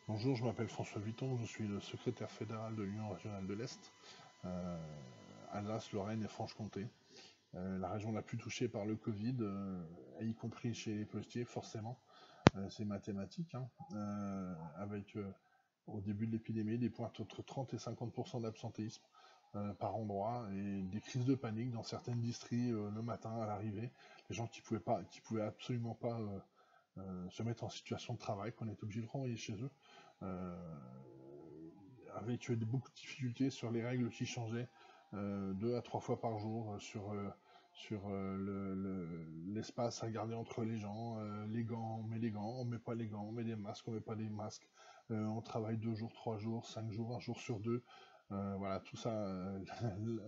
Bonjour, je m'appelle François Vuitton, je suis le secrétaire fédéral de l'Union régionale de l'Est, euh, Alsace, Lorraine et Franche-Comté. La région la plus touchée par le Covid, y compris chez les postiers, forcément, c'est mathématique, hein, avec au début de l'épidémie des pointes entre 30 et 50% d'absentéisme par endroit et des crises de panique dans certaines distries le matin à l'arrivée, les gens qui pouvaient absolument pas se mettre en situation de travail, qu'on est obligé de renvoyer chez eux, euh, avec beaucoup de difficultés sur les règles qui changeaient 2 à 3 fois par jour sur l'espace à garder entre les gens, les gants, on met les gants, on met pas les gants, on met des masques, on met pas des masques, on travaille 2 jours, 3 jours, 5 jours, un jour sur deux. Voilà, tout ça,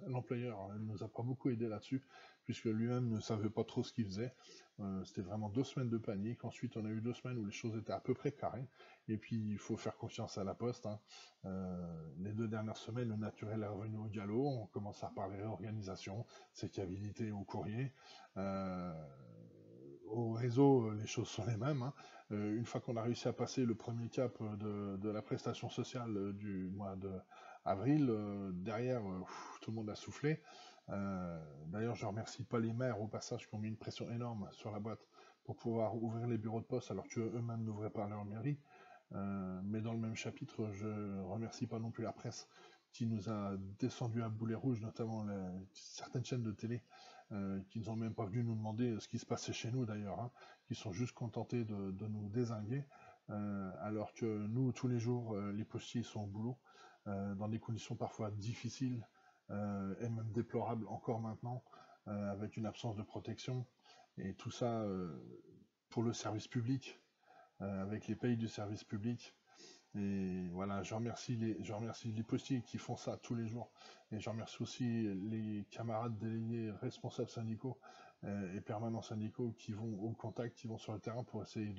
l'employeur ne nous a pas beaucoup aidé là-dessus, puisque lui-même ne savait pas trop ce qu'il faisait. C'était vraiment 2 semaines de panique. Ensuite, on a eu 2 semaines où les choses étaient à peu près carrées. Et puis, il faut faire confiance à la Poste, hein. Les 2 dernières semaines, le naturel est revenu au galop. On commence à parler réorganisation, sécabilité au courrier. Euh, Au réseau, les choses sont les mêmes, hein. Une fois qu'on a réussi à passer le premier cap de la prestation sociale du mois d'avril, derrière, tout le monde a soufflé. D'ailleurs, je remercie pas les maires au passage qui ont mis une pression énorme sur la boîte pour pouvoir ouvrir les bureaux de poste alors qu'eux-mêmes n'ouvraient pas leur mairie. Mais dans le même chapitre, je remercie pas non plus la presse qui nous a descendu à boulet rouge, notamment certaines chaînes de télé qui n'ont même pas venu nous demander ce qui se passait chez nous d'ailleurs, hein, qui sont juste contentés de nous dézinguer, alors que nous, tous les jours, les postiers sont au boulot, dans des conditions parfois difficiles et même déplorables encore maintenant, avec une absence de protection, et tout ça pour le service public, avec les payes du service public. Et voilà, je remercie les postiers qui font ça tous les jours. Et je remercie aussi les camarades délégués responsables syndicaux et permanents syndicaux qui vont au contact, qui vont sur le terrain pour essayer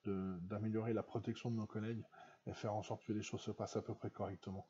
d'améliorer la protection de nos collègues et faire en sorte que les choses se passent à peu près correctement.